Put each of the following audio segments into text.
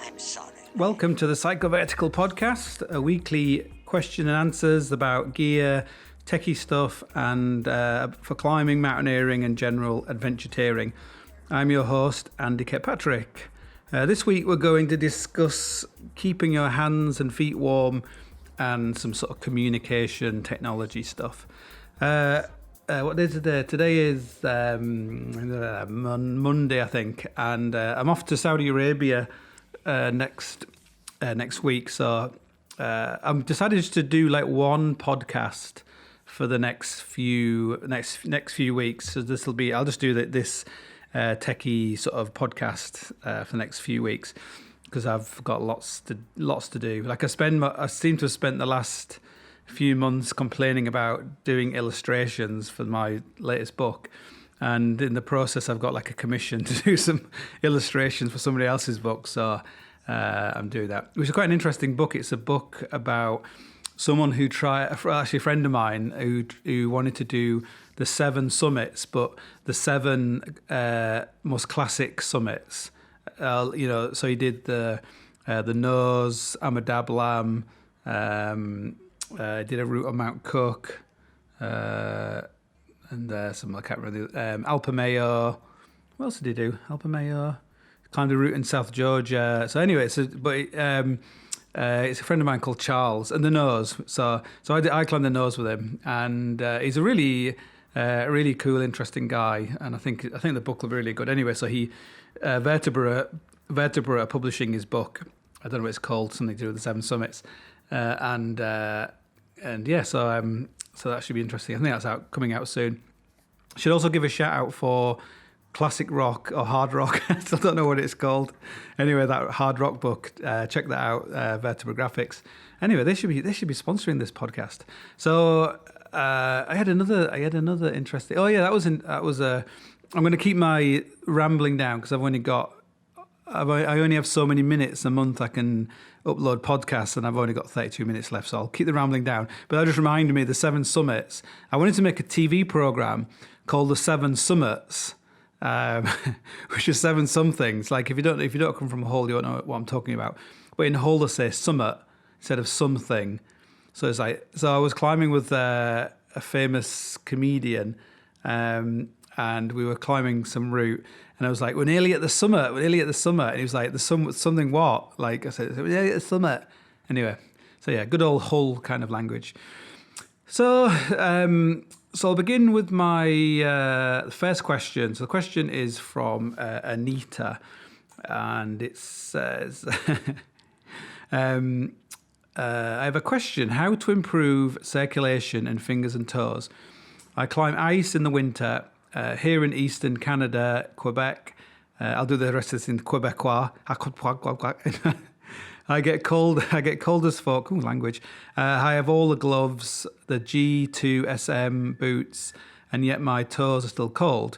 I'm sorry. Welcome to the Psychovertical Podcast, a weekly question and answers about gear, techie stuff, and for climbing, mountaineering, and general adventureteering. I'm your host, Andy Kirkpatrick. This week we're going to discuss keeping your hands and feet warm and some sort of communication technology stuff. What day is today? Today is Monday, I think, and I'm off to Saudi Arabia next week. So I'm decided to do like one podcast for the next few weeks. So this will be, I'll just do this techie sort of podcast for the next few weeks because I've got lots to do. Like I seem to have spent the last few months complaining about doing illustrations for my latest book, and in the process I've got like a commission to do some illustrations for somebody else's book, so I'm doing that, which is quite an interesting book. It's a book about someone actually a friend of mine who wanted to do the 7 summits, but the 7 most classic summits, so he did the Nose, Amadablam, did a route on Mount Cook, and some I can't remember. Alpe Mayo. What else did he do? Alpe Mayo. Climbed a route in South Georgia. So anyway, it's a friend of mine called Charles, and the Nose. So I climbed the Nose with him, and he's a really cool, interesting guy. And I think the book will be really good. Anyway, so he Vertebra are publishing his book. I don't know what it's called. Something to do with the 7 summits. So that should be interesting. I think that's coming out soon. Should also give a shout out for classic rock or hard rock. I still don't know what it's called. Anyway, that hard rock book. Check that out. Vertebra Graphics. Anyway, they should be sponsoring this podcast. So I had another interesting. Oh yeah, I'm going to keep my rambling down because I only have so many minutes a month I can upload podcasts, and I've only got 32 minutes left, so I'll keep the rambling down. But that just reminded me of the 7 summits. I wanted to make a TV program called the 7 Summits, which is 7 somethings. Like if you don't come from Hull, you don't know what I'm talking about. But in Hull, they say summit instead of something. So it's like, I was climbing with a famous comedian, and we were climbing some route. And I was like, we're nearly at the summit. And he was like, the something what? Like I said, we're nearly at the summit. Anyway, so yeah, good old Hull kind of language. So I'll begin with my first question. So the question is from Anita. And it says, I have a question. How to improve circulation in fingers and toes? I climb ice in the winter. Here in eastern Canada, Quebec, I'll do the rest of this in Quebecois. I get cold as fuck. Ooh, language. I have all the gloves, the G2SM boots, and yet my toes are still cold.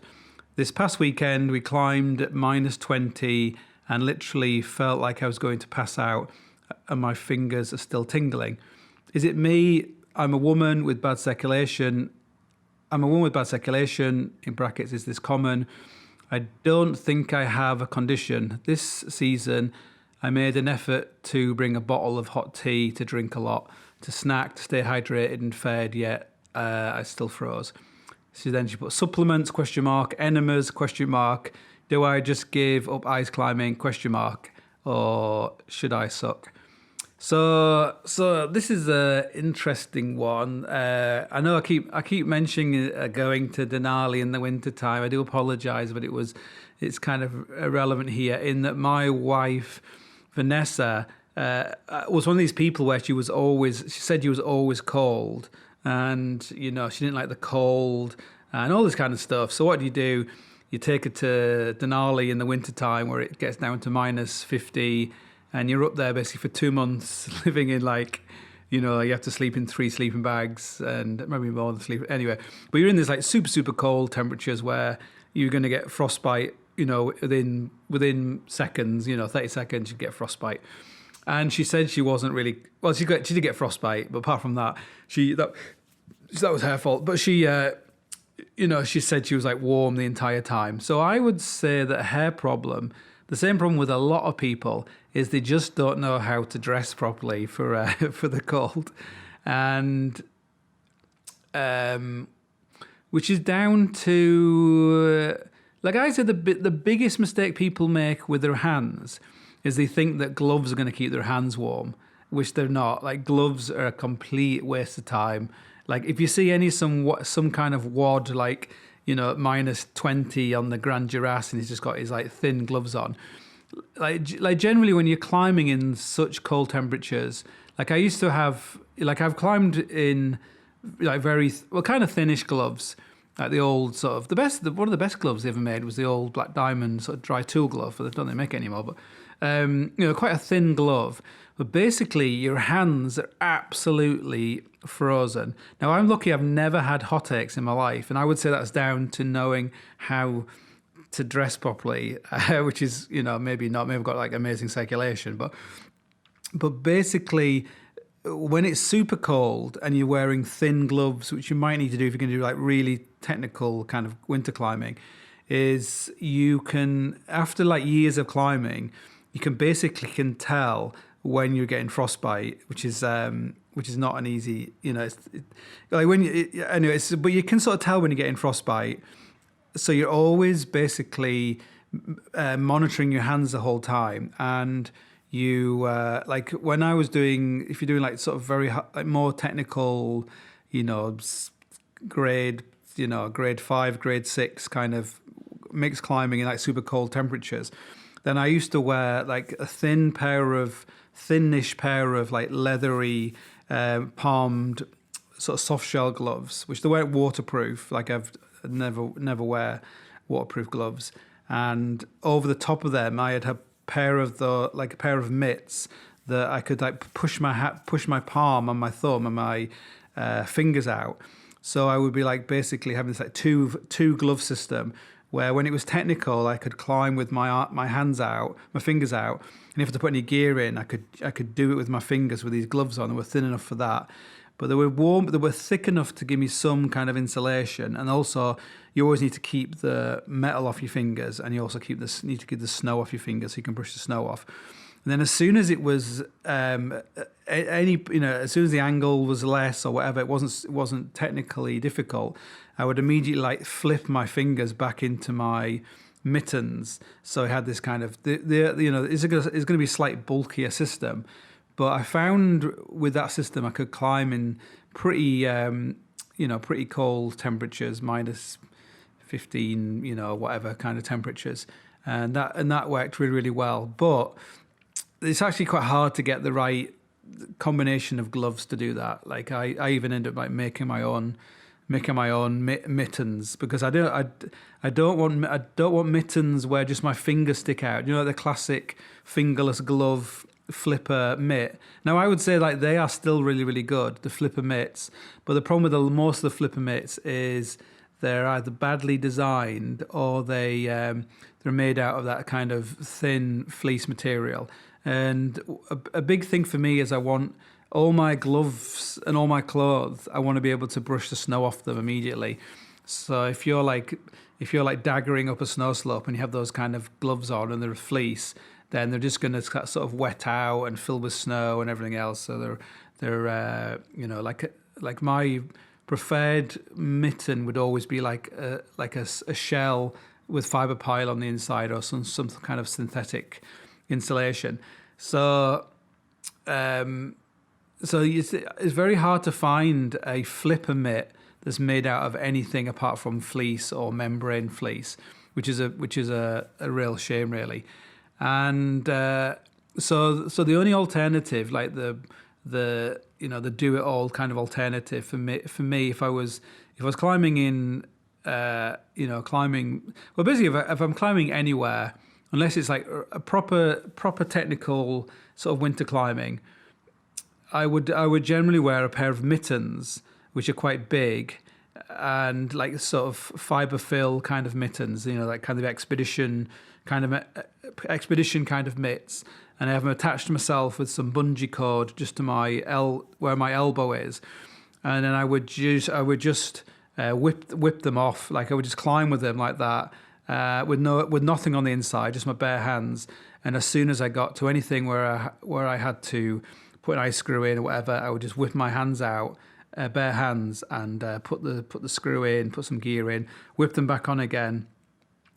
This past weekend, we climbed at -20 and literally felt like I was going to pass out, and my fingers are still tingling. Is it me? I'm a woman with bad circulation. In brackets, is this common? I don't think I have a condition. This season, I made an effort to bring a bottle of hot tea to drink a lot, to snack, to stay hydrated and fed, yet I still froze. So then she put supplements, ? Enemas, ? Do I just give up ice climbing, ? Or should I suck? So this is an interesting one. I know I keep mentioning going to Denali in the wintertime. I do apologise, but it's kind of irrelevant here in that my wife, Vanessa, was one of these people where she said she was always cold, and she didn't like the cold and all this kind of stuff. So what do? You take her to Denali in the wintertime where it gets down to -50. And you're up there basically for 2 months, living in you have to sleep in 3 sleeping bags and maybe more than sleep. Anyway, but you're in this super, super cold temperatures where you're going to get frostbite, within seconds, 30 seconds, you get frostbite. And she said she wasn't really, well, she did get frostbite, but apart from that, that was her fault. But she she said she was warm the entire time. So I would say that her problem the same problem with a lot of people is they just don't know how to dress properly for for the cold, and which is down to like I said, the biggest mistake people make with their hands is they think that gloves are going to keep their hands warm, which they're not. Like gloves are a complete waste of time. Like if you see some kind of wad like -20 on the Grand Jurass and he's just got his like thin gloves on, like generally when you're climbing in such cold temperatures, like I used to have, like I've climbed in like very kind of thinnish gloves, like the old sort of one of the best gloves they ever made was the old Black Diamond sort of dry tool glove. But they don't make it anymore, but quite a thin glove. But basically, your hands are absolutely frozen. Now, I'm lucky I've never had hot aches in my life, and I would say that's down to knowing how to dress properly, which is, maybe not. Maybe I've got like amazing circulation, but basically, when it's super cold and you're wearing thin gloves, which you might need to do if you're going to do like really technical kind of winter climbing, is you can, after like years of climbing, you can basically tell when you're getting frostbite, which is not an easy, like when you, anyway. But you can sort of tell when you're getting frostbite. So you're always basically monitoring your hands the whole time, and you like when I was doing, if you're doing like sort of very like more technical, grade 5, grade 6 kind of mixed climbing in like super cold temperatures, then I used to wear like a thinnish pair of like leathery palmed sort of soft shell gloves, which they weren't waterproof. Like I've never wear waterproof gloves, and over the top of them I had a pair of mitts that I could like push my palm and my thumb and my fingers out. So I would be like basically having this like two glove system where when it was technical, I could climb with my hands out, my fingers out, and if I had to put any gear in, I could do it with my fingers with these gloves on. They were thin enough for that, but they were thick enough to give me some kind of insulation. And also, you always need to keep the metal off your fingers, and you also need to keep the snow off your fingers so you can brush the snow off. And then as soon as it was as soon as the angle was less or whatever, it wasn't technically difficult, I would immediately like flip my fingers back into my mittens. So I had this kind of it's going to be a slight bulkier system, but I found with that system I could climb in pretty cold temperatures, -15, whatever kind of temperatures, and that worked really, really well. But it's actually quite hard to get the right combination of gloves to do that. Like I even end up like making my own mittens, because I don't want mittens where just my fingers stick out. The classic fingerless glove flipper mitt. Now I would say like they are still really, really good, the flipper mitts, but the problem with most of the flipper mitts is they're either badly designed or they're made out of that kind of thin fleece material. And a big thing for me is I want all my gloves and all my clothes, I want to be able to brush the snow off them immediately. So if you're like daggering up a snow slope and you have those kind of gloves on and they're fleece, then they're just going to sort of wet out and fill with snow and everything else. So they're like my preferred mitten would always be like a shell with fiber pile on the inside or some kind of synthetic insulation. So it's very hard to find a flipper mitt that's made out of anything apart from fleece or membrane fleece, which is a real shame, really. And so the only alternative, like the do it all kind of alternative for me, if I was climbing in basically if I'm climbing anywhere, unless it's like a proper technical sort of winter climbing, I would generally wear a pair of mittens, which are quite big, and like sort of fiber fill kind of mittens, like kind of expedition kind of mitts, and I have them attached to myself with some bungee cord just to where my elbow is, and then I would just whip them off. Like I would just climb with them like that, with nothing on the inside, just my bare hands. And as soon as I got to anything where I had to put an ice screw in or whatever, I would just whip my hands out, bare hands, and put the screw in, put some gear in, whip them back on again,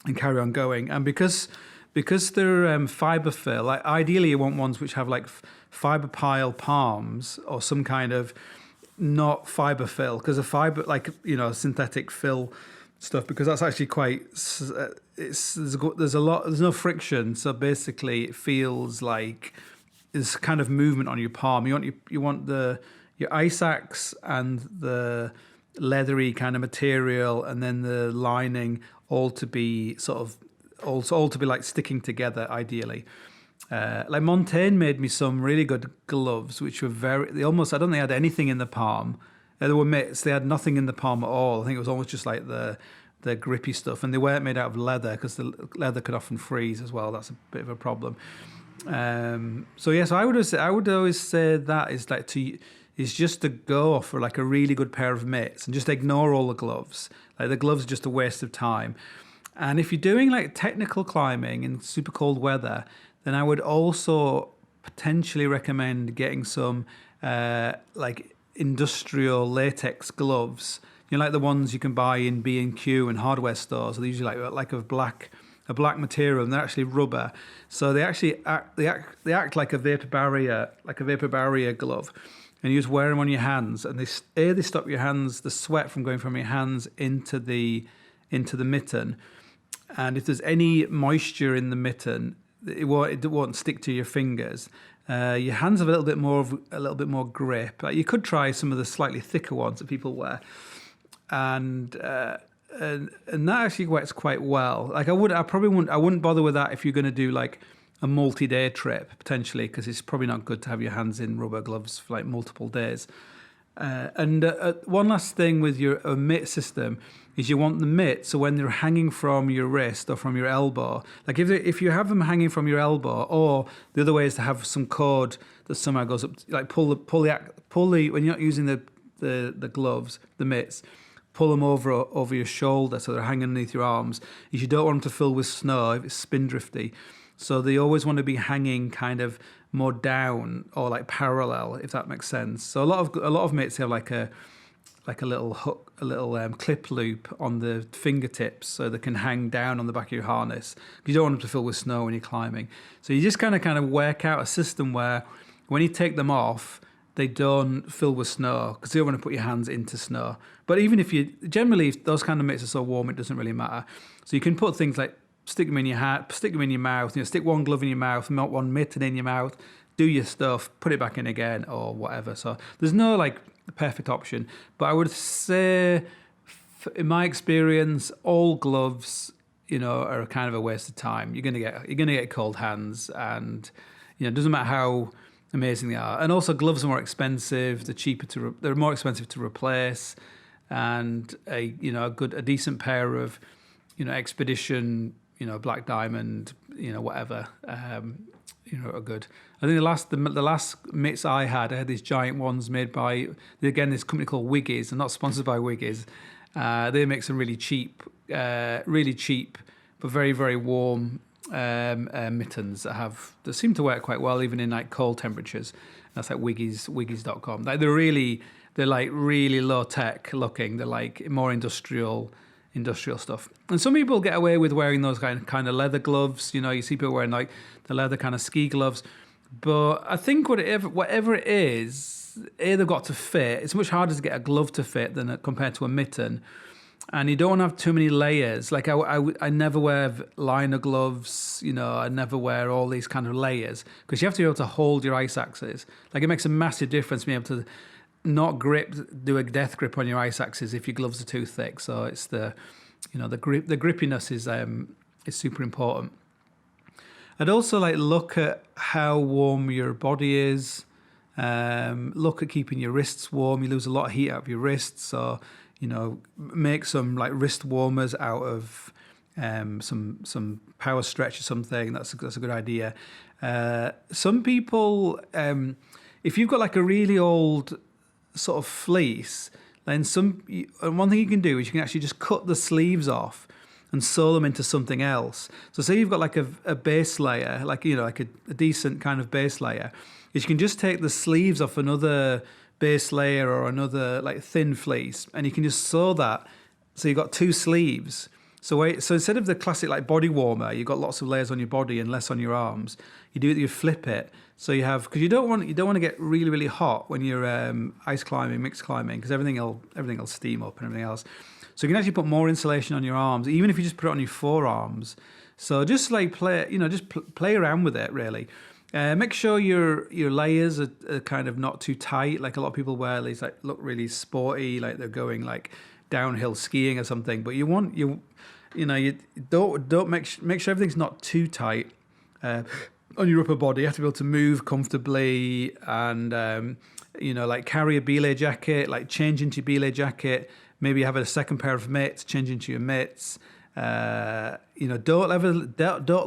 and carry on going. And because they're fiber fill, like ideally you want ones which have like fiber pile palms or some kind of not fiber fill, because a fiber, like, you know, synthetic fill stuff, because that's actually quite there's no friction, so basically it feels like there's kind of movement on your palm. You want your ice axe and the leathery kind of material and then the lining all to be like sticking together ideally. Like Montaigne made me some really good gloves, which were I don't think they had anything in the palm. They were mitts, they had nothing in the palm at all. I think it was almost just like the grippy stuff, and they weren't made out of leather because the leather could often freeze as well. That's a bit of a problem. So I would always say that is just to go for like a really good pair of mitts and just ignore all the gloves. Like the gloves are just a waste of time. And if you're doing like technical climbing in super cold weather, then I would also potentially recommend getting some like industrial latex gloves. You know, like the ones you can buy in B&Q and hardware stores. They're usually like a black material, and they're actually rubber. So they actually act like a vapor barrier glove. And you just wear them on your hands, and they stop your hands, the sweat from going from your hands into the mitten. And if there's any moisture in the mitten, it won't stick to your fingers. Your hands have a little bit more grip. You could try some of the slightly thicker ones that people wear, and that actually works quite well. Like I wouldn't bother with that if you're going to do like a multi-day trip potentially, because it's probably not good to have your hands in rubber gloves for like multiple days. And one last thing with your mitt system is you want the mitt, so when they're hanging from your wrist or from your elbow, like if you have them hanging from your elbow, or the other way is to have some cord that somehow goes up, like pull the when you're not using the gloves, the mitts, pull them over your shoulder so they're hanging underneath your arms. If you don't want them to fill with snow, if it's spindrifty, so they always want to be hanging kind of more down or like parallel, if that makes sense. So a lot of mitts have like a little hook, a little clip loop on the fingertips, so they can hang down on the back of your harness. You don't want them to fill with snow when you're climbing. So you just kind of work out a system where when you take them off, they don't fill with snow, because you don't want to put your hands into snow. But even if if those kind of mitts are so warm, it doesn't really matter. So you can put things like stick them in your hat, stick them in your mouth, stick one glove in your mouth, not one mitten in your mouth, do your stuff, put it back in again or whatever. So there's no like perfect option, but I would say in my experience, all gloves, are kind of a waste of time. You're gonna get cold hands, and it doesn't matter how amazing they are. And also gloves are more expensive. They're more expensive to replace, and a decent pair of Expedition, Black Diamond, whatever, are good. I think the last mitts I had these giant ones made by, again, this company called Wiggies. I'm not sponsored by Wiggies. They make some really cheap but very, very warm mittens that seem to work quite well even in like cold temperatures. That's like wiggies.com. Like they're like really low tech looking. They're like more industrial stuff. And some people get away with wearing those kind of leather gloves. You see people wearing like the leather kind of ski gloves. But I think whatever it is, they've got to fit. It's much harder to get a glove to fit than compared to a mitten. And you don't want to have too many layers. Like I never wear liner gloves, I never wear all these kind of layers, because you have to be able to hold your ice axes. Like it makes a massive difference being able to not do a death grip on your ice axes if your gloves are too thick. So it's the grippiness is super important. I'd also look at how warm your body is. Look at keeping your wrists warm. You lose a lot of heat out of your wrists, so make some wrist warmers out of some power stretch or something. That's a good idea. Some people, if you've got a really old sort of fleece, then one thing you can do is you can actually just cut the sleeves off and sew them into something else. So say you've got like a base layer, like, you know, like a decent kind of base layer, is you can just take the sleeves off another base layer or another like thin fleece, and you can just sew that. So you've got two sleeves. So instead of the classic like body warmer, you've got lots of layers on your body and less on your arms. You flip it. So you have, because you don't want to get really, really hot when you're ice climbing, mixed climbing, because everything will steam up and everything else. So you can actually put more insulation on your arms, even if you just put it on your forearms. So just like play around with it, really. Make sure your layers are kind of not too tight. Like a lot of people wear these like look really sporty, like they're going like downhill skiing or something. But you don't make sure everything's not too tight on your upper body. You have to be able to move comfortably, and like carry a belay jacket, like change into your belay jacket. Maybe have a second pair of mitts, change into your mitts. Don't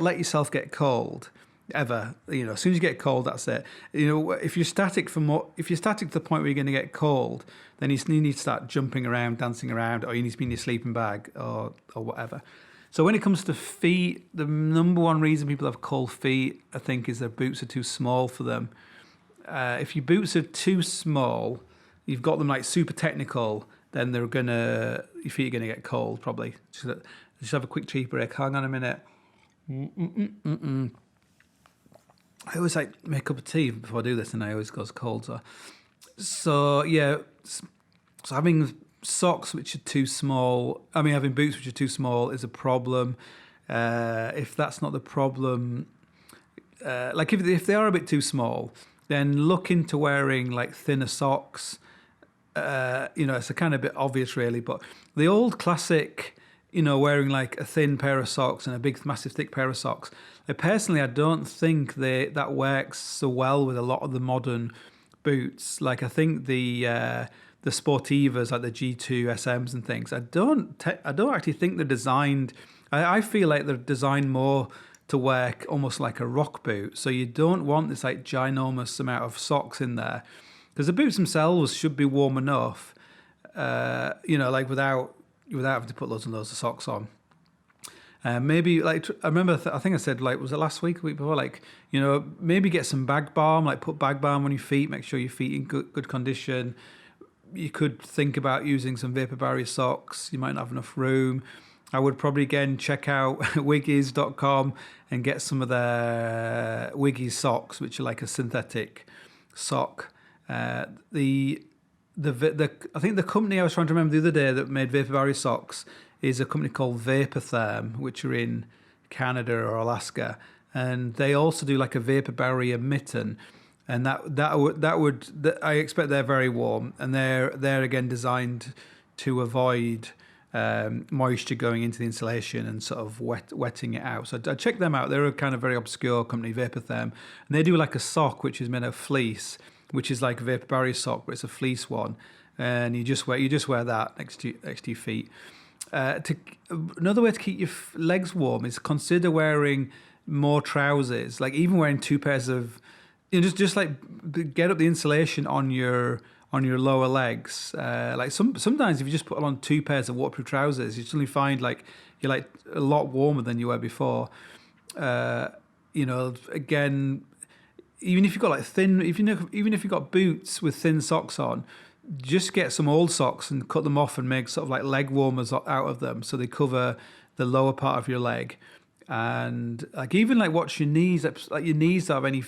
let yourself get cold ever. As soon as you get cold, that's it. If you're static to the point where you're going to get cold, then you need to start jumping around, dancing around, or you need to be in your sleeping bag or whatever. So when it comes to feet, the number one reason people have cold feet, I think, is their boots are too small for them. If your boots are too small, you've got them like super technical, then your feet are gonna get cold probably. Just have a quick tea break. Hang on a minute. I always like make a cup of tea before I do this, and I always goes cold. So having socks which are too small, having boots which are too small is a problem. If that's not the problem, like if they are a bit too small, then look into wearing like thinner socks. It's a kind of bit obvious really, but the old classic, wearing like a thin pair of socks and a big massive thick pair of socks, personally I don't think that works so well with a lot of the modern boots. Like I think the Sportivas, like the G2 SMs and things, I don't actually think they're designed. I feel like they're designed more to wear almost like a rock boot. So you don't want this like ginormous amount of socks in there, because the boots themselves should be warm enough, like without having to put loads and loads of socks on. Maybe like I remember, I think I said, like, was it last week, the week before? Like, maybe get some bag balm, like put bag balm on your feet, make sure your feet in good condition. You could think about using some vapor barrier socks. You might not have enough room. I would probably again check out wiggies.com and get some of their Wiggies socks, which are like a synthetic sock. I think the company I was trying to remember the other day that made vapor barrier socks is a company called Vaportherm, which are in Canada or Alaska, and they also do like a vapor barrier mitten, and I expect they're very warm, and they're again designed to avoid moisture going into the insulation and sort of wetting it out. So I check them out. They're a kind of very obscure company, Vaportherm, and they do like a sock which is made of fleece, which is like a vapor barrier sock, but it's a fleece one, and you just wear that next to your feet. Another way to keep your legs warm is consider wearing more trousers, like even wearing two pairs of, just like get up the insulation on your lower legs. Like sometimes if you just put on two pairs of waterproof trousers, you suddenly find like you're like a lot warmer than you were before. Again, even if you've got like even if you've got boots with thin socks on, just get some old socks and cut them off and make sort of like leg warmers out of them, so they cover the lower part of your leg. And like even like watch your knees, like your knees don't have any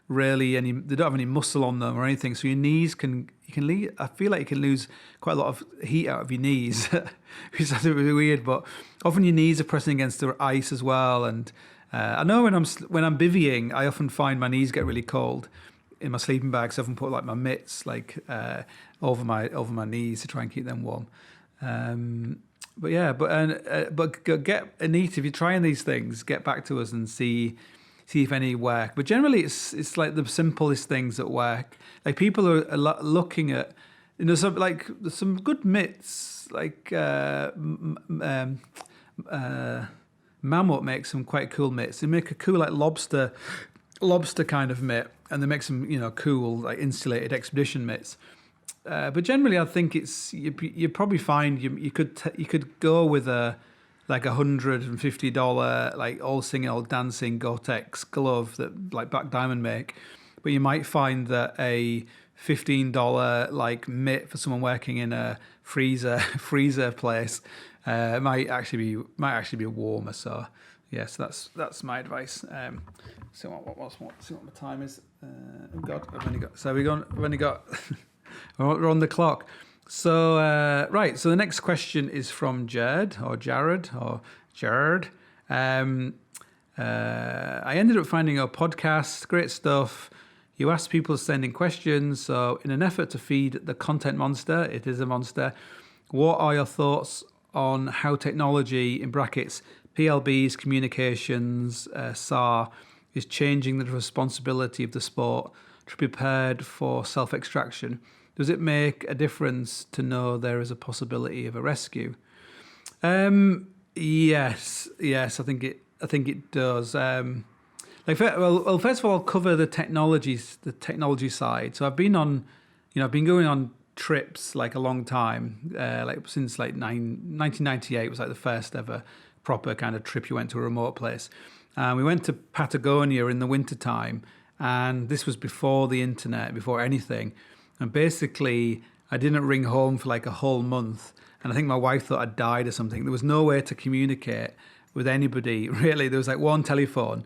they don't have any muscle on them or anything, so your knees I feel like you can lose quite a lot of heat out of your knees, which sounds really weird, but often your knees are pressing against the ice as well. And I know when I'm bivvying, I often find my knees get really cold in my sleeping bag, so I often put like my mitts like over my knees to try and keep them warm. But get Anita, if you're trying these things, get back to us and see if any work. But generally, it's like the simplest things that work. Like people are looking at, there's some good mitts. Like Mammut makes some quite cool mitts. They make a cool like lobster kind of mitt, and they make some cool like insulated expedition mitts. But generally, I think you probably find you could go with a like $150 like all singing, all dancing Gore-Tex glove that like Black Diamond make, but you might find that a $15 like mitt for someone working in a freezer place might actually be warmer. So yes, that's my advice. See what my time is. Oh God, I've only got we're on the clock. So right, so the next question is from Jared. I ended up finding your podcast, great stuff. You asked people sending questions. So in an effort to feed the content monster, it is a monster, what are your thoughts on how technology, in brackets, PLBs, communications, SAR, is changing the responsibility of the sport to be prepared for self-extraction? Does it make a difference to know there is a possibility of a rescue? Yes, I think it does. First of all, I'll cover the technology side. So I've been going on trips like a long time, like since like 1998 was like the first ever proper kind of trip you went to a remote place. We went to Patagonia in the wintertime, and this was before the internet, before anything. And basically, I didn't ring home for like a whole month. And I think my wife thought I'd died or something. There was no way to communicate with anybody, really. There was like one telephone.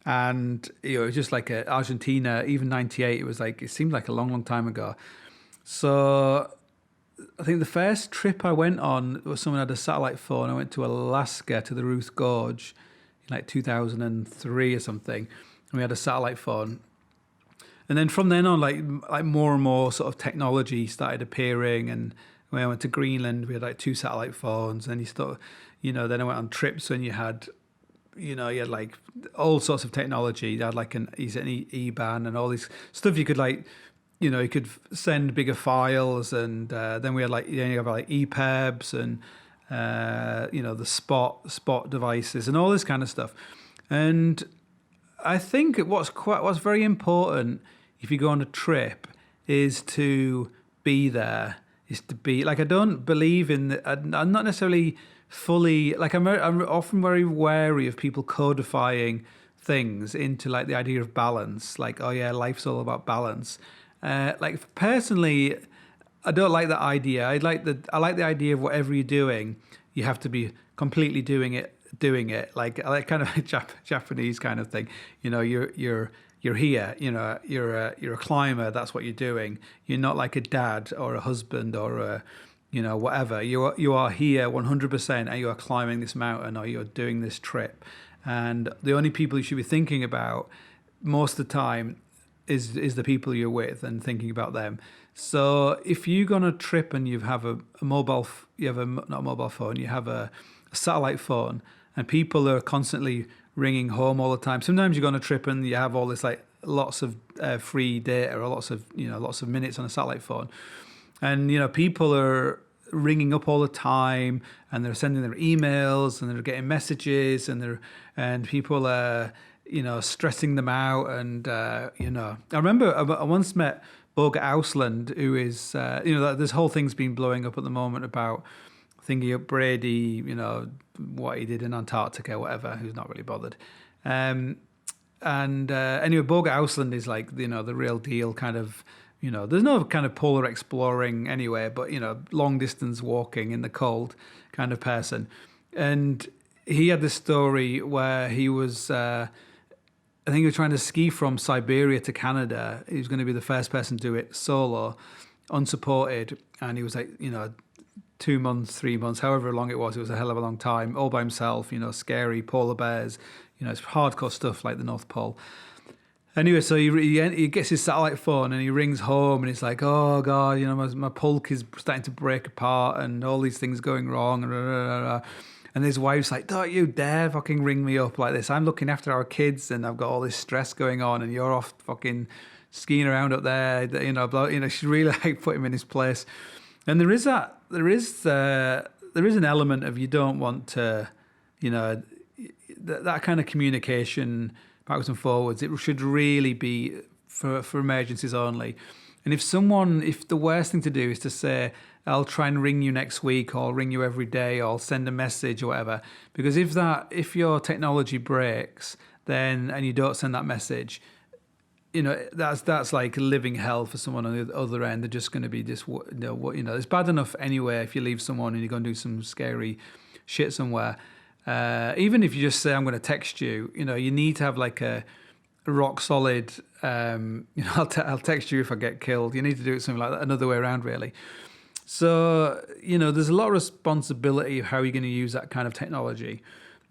And it was just like Argentina, even 98, it seemed like a long, long time ago. So I think the first trip I went on was someone had a satellite phone. I went to Alaska, to the Ruth Gorge in like 2003 or something. And we had a satellite phone. And then from then on, like more and more sort of technology started appearing. And when I went to Greenland, we had like 2 satellite phones. And then I went on trips and you had like all sorts of technology. You had like an E-band and all this stuff. You could you could send bigger files. And then we had you have like EPEBs and, the spot devices and all this kind of stuff. And I think what's very important if you go on a trip is to be there, I don't believe in I'm not necessarily fully, like I'm often very wary of people codifying things into like the idea of balance, like, oh yeah, life's all about balance. Like personally, I don't like that idea. I like the idea of whatever you're doing, you have to be completely doing it. Like I like kind of a Japanese kind of thing. You're here. You're a climber. That's what you're doing. You're not like a dad or a husband or a whatever. You are here 100%, and you are climbing this mountain or you're doing this trip. And the only people you should be thinking about most of the time is the people you're with and thinking about them. So if you go on a trip and you have a satellite phone, and people are constantly ringing home all the time. Sometimes you go on a trip and you have all this like lots of free data or lots of minutes on a satellite phone, and people are ringing up all the time and they're sending their emails and they're getting messages and people are stressing them out and I remember I once met Boga Ausland, who is this whole thing's been blowing up at the moment about thinking of Brady, what he did in Antarctica, whatever, who's not really bothered. Anyway, Boga Ausland is like, the real deal kind of, there's no kind of polar exploring anyway, but, long distance walking in the cold kind of person. And he had this story where he was, I think he was trying to ski from Siberia to Canada. He was going to be the first person to do it solo, unsupported. And he was like, 2 months, 3 months, however long it was a hell of a long time, all by himself, scary polar bears, it's hardcore stuff like the North Pole. Anyway, so he gets his satellite phone and he rings home and he's like, oh God, my pulk is starting to break apart and all these things going wrong. And his wife's like, don't you dare fucking ring me up like this. I'm looking after our kids and I've got all this stress going on and you're off fucking skiing around up there. She really like put him in his place. And there is an element of you don't want to, that kind of communication backwards and forwards. It should really be for emergencies only. And if the worst thing to do is to say, I'll try and ring you next week, or I'll ring you every day, or I'll send a message or whatever. Because if your technology breaks, then and you don't send that message, that's like living hell for someone on the other end. They're just going to be just it's bad enough anyway if you leave someone and you're going to do some scary shit somewhere. Even if you just say I'm going to text you, you need to have like a rock solid. I'll text you if I get killed. You need to do it something like that, another way around really. So there's a lot of responsibility of how you're going to use that kind of technology.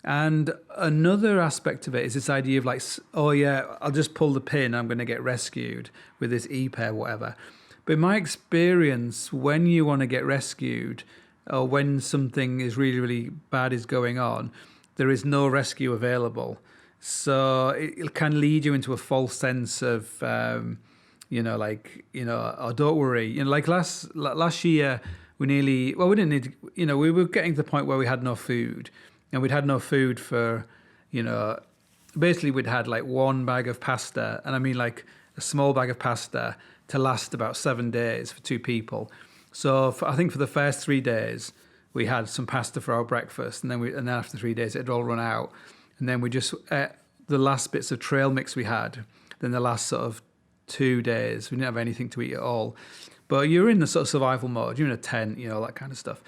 And another aspect of it is this idea of like, oh yeah, I'll just pull the pin, I'm going to get rescued with this e-pair, whatever. But in my experience, when you want to get rescued, or when something is really, really bad is going on, there is no rescue available. So it can lead you into a false sense of, oh, don't worry. Like last year, we didn't need, we were getting to the point where we had no food. And we'd had no food for, basically we'd had like one bag of pasta. And I mean like a small bag of pasta to last about 7 days for 2 people. So I think for the first 3 days, we had some pasta for our breakfast. And then after 3 days, it had all run out. And then we just ate the last bits of trail mix we had. Then the last sort of 2 days, we didn't have anything to eat at all. But you're in the sort of survival mode. You're in a tent, that kind of stuff.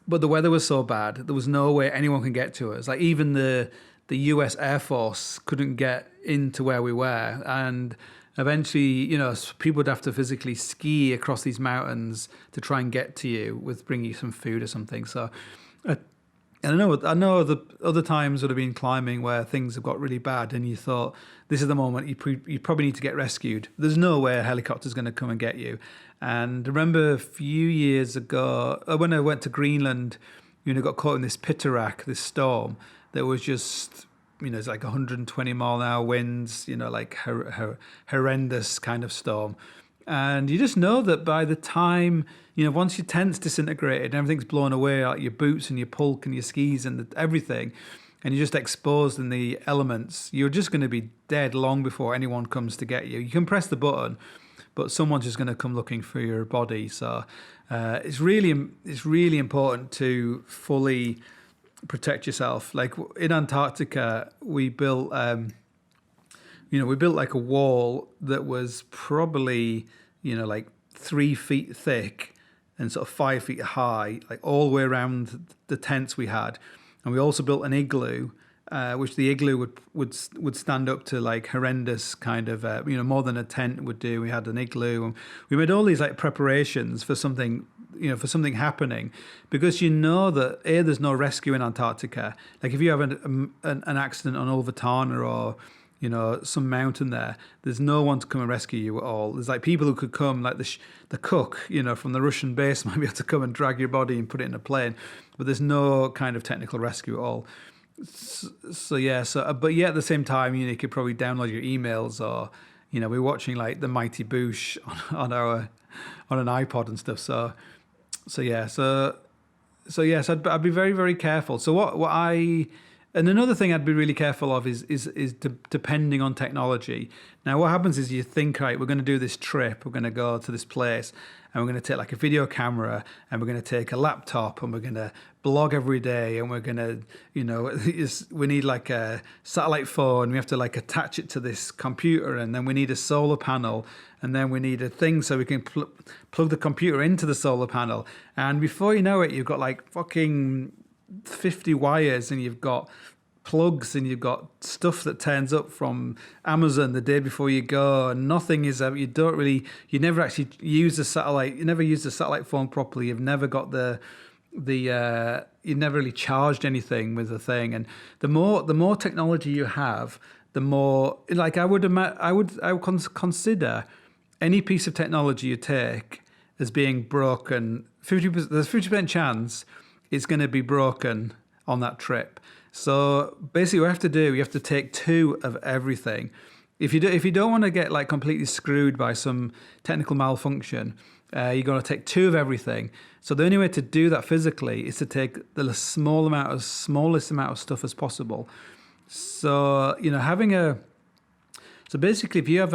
But the weather was so bad, there was no way anyone can get to us. Like even the US Air Force couldn't get into where we were. And eventually, people would have to physically ski across these mountains to try and get to you bring you some food or something. So, and I know the other times would have been climbing where things have got really bad and you thought, this is the moment you probably need to get rescued. There's no way a helicopter's going to come and get you. And I remember a few years ago, when I went to Greenland, got caught in this Pitarack, this storm that was just, it's like 120 mile an hour winds, like horrendous kind of storm. And you just know that by the time, once your tent's disintegrated and everything's blown away, like your boots and your pulk and your skis and everything, and you're just exposed in the elements, you're just going to be dead long before anyone comes to get you. You can press the button, but someone's just going to come looking for your body. So it's really important to fully protect yourself. Like in Antarctica, we built like a wall that was probably like 3 feet thick and sort of 5 feet high, like all the way around the tents we had. And we also built an igloo, which the igloo would stand up to like horrendous kind of, more than a tent would do. We had an igloo, and we made all these like preparations for something, for something happening, because that there's no rescue in Antarctica. Like if you have an accident on Ulvatana or some mountain there's no one to come and rescue you at all. There's like people who could come, like the cook, from the Russian base might be able to come and drag your body and put it in a plane, but there's no kind of technical rescue at all. But at the same time, you could probably download your emails, or we're watching like the Mighty Boosh on an iPod and stuff. So I'd be very, very careful. So and another thing I'd be really careful of is depending on technology. Now, what happens is you think, right, we're going to do this trip, we're going to go to this place, and we're going to take like a video camera, and we're going to take a laptop, and we're going to blog every day, and we're going to, we need like a satellite phone, we have to like attach it to this computer, and then we need a solar panel, and then we need a thing so we can plug the computer into the solar panel. And before you know it, you've got like fucking 50 wires, and you've got plugs, and you've got stuff that turns up from Amazon the day before you go, and nothing is you never actually use the satellite, you never use the satellite phone properly, you've never got you never really charged anything with the thing. And the more technology you have, the more, like I would consider any piece of technology you take as being broken. There's 50% chance it's going to be broken on that trip. So basically what you have to take 2 of everything. If you don't want to get like completely screwed by some technical malfunction, you're going to take 2 of everything. So the only way to do that physically is to take the smallest amount of stuff as possible. So, so basically if you have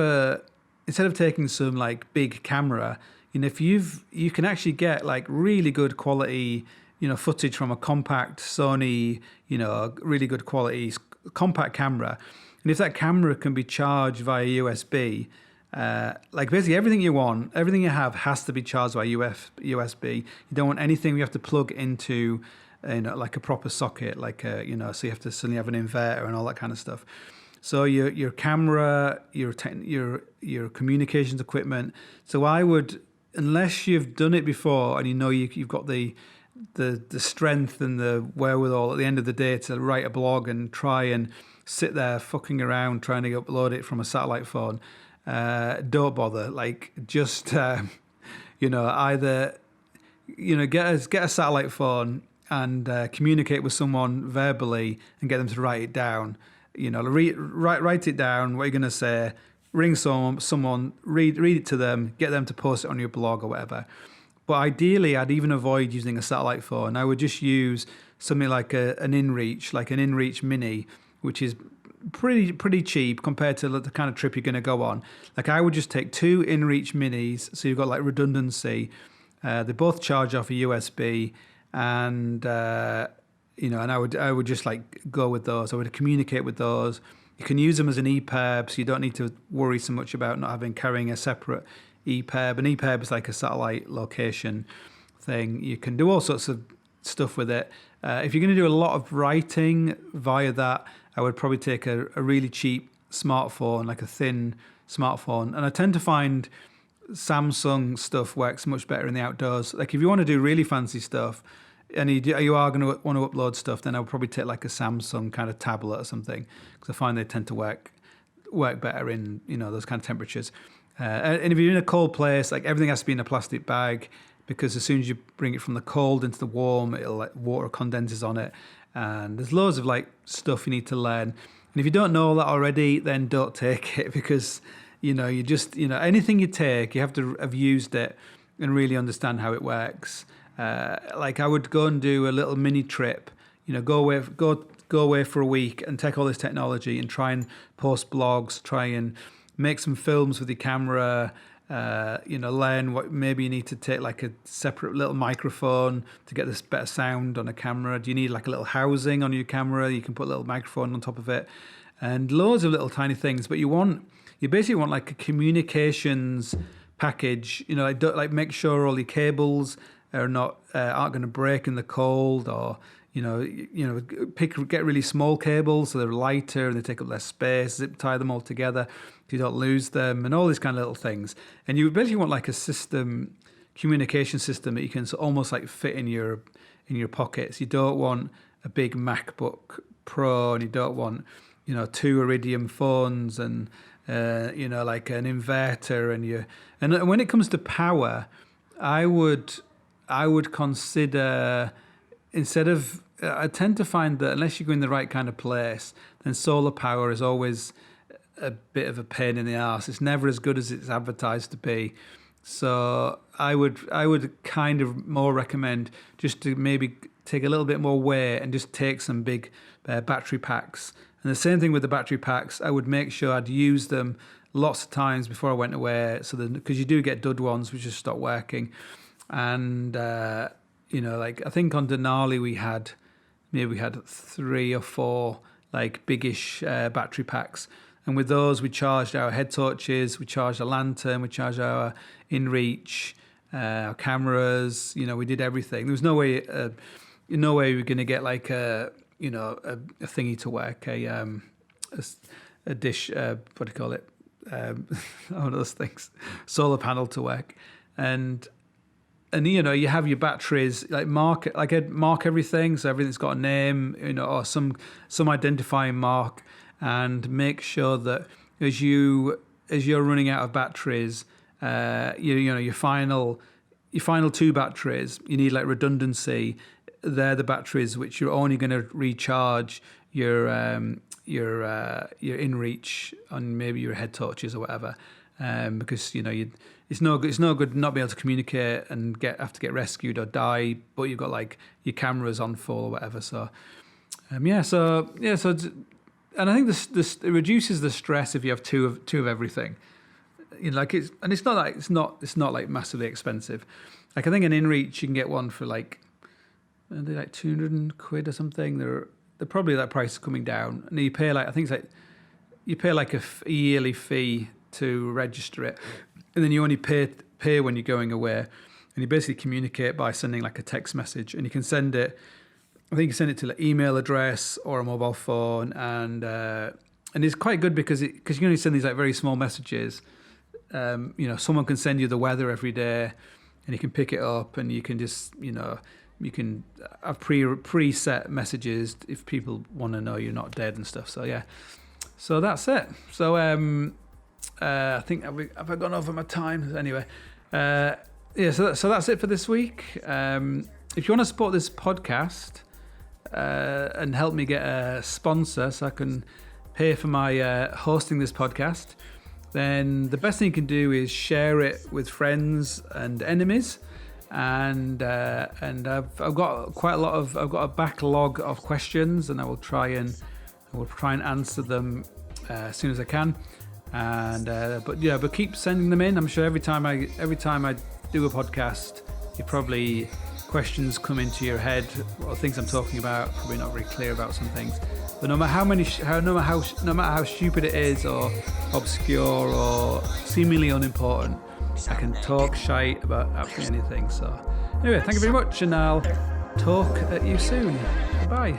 instead of taking some like big camera, if you can actually get like really good quality, footage from a compact Sony, really good quality compact camera. And if that camera can be charged via USB, like basically everything everything you have has to be charged by USB. You don't want anything you have to plug into, like a proper socket, like so you have to suddenly have an inverter and all that kind of stuff. So your camera, your communications equipment. So I would, unless you've done it before and you've got the strength and the wherewithal at the end of the day to write a blog and try and sit there fucking around trying to upload it from a satellite phone, don't bother. Like just either get a satellite phone and communicate with someone verbally and get them to write it down. Write it down what you're going to say, ring someone, read it to them, get them to post it on your blog or whatever. But ideally, I'd even avoid using a satellite phone. I would just use something like an InReach, like an InReach Mini, which is pretty cheap compared to the kind of trip you're going to go on. Like I would just take 2 InReach Minis, so you've got like redundancy. They both charge off a USB, and and I would just like go with those. I would communicate with those. You can use them as an EPIRB, so you don't need to worry so much about not carrying a separate EPIRB. An EPIRB is like a satellite location thing. You can do all sorts of stuff with it. If you're going to do a lot of writing via that, I would probably take a really cheap smartphone, like a thin smartphone. And I tend to find Samsung stuff works much better in the outdoors. Like if you want to do really fancy stuff, and you are going to want to upload stuff, then I would probably take like a Samsung kind of tablet or something, because I find they tend to work better in those kind of temperatures. And if you're in a cold place, like everything has to be in a plastic bag, because as soon as you bring it from the cold into the warm, it'll like water condenses on it, and there's loads of like stuff you need to learn. And if you don't know that already, then don't take it, because you just anything you take, you have to have used it and really understand how it works. Like I would go and do a little mini trip, go away for a week and take all this technology and try and post blogs, try and make some films with your camera, learn what maybe you need to take like a separate little microphone to get this better sound on a camera. Do you need like a little housing on your camera? You can put a little microphone on top of it, and loads of little tiny things. But you basically want like a communications package, like make sure all your cables aren't going to break in the cold, or get really small cables so they're lighter and they take up less space. Zip tie them all together so you don't lose them, and all these kind of little things. And you basically want like a communication system that you can almost like fit in your pockets. You don't want a big MacBook Pro, and you don't want 2 Iridium phones and like an inverter, and when it comes to power, I would consider, I tend to find that unless you go in the right kind of place, then solar power is always a bit of a pain in the arse. It's never as good as it's advertised to be. So I would kind of more recommend just to maybe take a little bit more weight and just take some big battery packs. And the same thing with the battery packs, I would make sure I'd use them lots of times before I went away, because you do get dud ones which just stop working. And like I think on Denali we had 3 or 4 like biggish battery packs, and with those we charged our head torches, we charged a lantern, we charged our InReach, our cameras. We did everything. There was no way we were going to get like a thingy to work, a dish, what do you call it, one of those things, solar panel to work. And you have your batteries, mark everything, so everything's got a name, or some identifying mark, and make sure that as you're running out of batteries, your final 2 batteries, you need like redundancy. They're the batteries which you're only going to recharge your InReach on maybe your head torches or whatever, because it's no good not being able to communicate and have to get rescued or die, but you've got like your cameras on full or whatever. So and I think this it reduces the stress if you have two of everything. like it's not like massively expensive. Like I think an InReach you can get one for like they're like 200 quid or something. They're probably that price is coming down, and you pay like I think it's like you pay like a yearly fee to register it, and then you only pay when you're going away, and you basically communicate by sending like a text message, and you can send it. I think you send it to like email address or a mobile phone, and it's quite good because you can only send these like very small messages. Someone can send you the weather every day, and you can pick it up, and you can just you can have preset messages if people want to know you're not dead and stuff. So yeah, so that's it. So I think have I gone over my time anyway? So that's it for this week. If you want to support this podcast and help me get a sponsor so I can pay for my hosting this podcast, then the best thing you can do is share it with friends and enemies. And I've got I've got a backlog of questions, and I will try and answer them as soon as I can. And but keep sending them in. I'm sure every time I do a podcast, questions come into your head or things I'm talking about, probably not very clear about some things. But no matter how stupid it is or obscure or seemingly unimportant, I can talk shite about absolutely anything. So anyway, thank you very much, and I'll talk at you soon. Bye.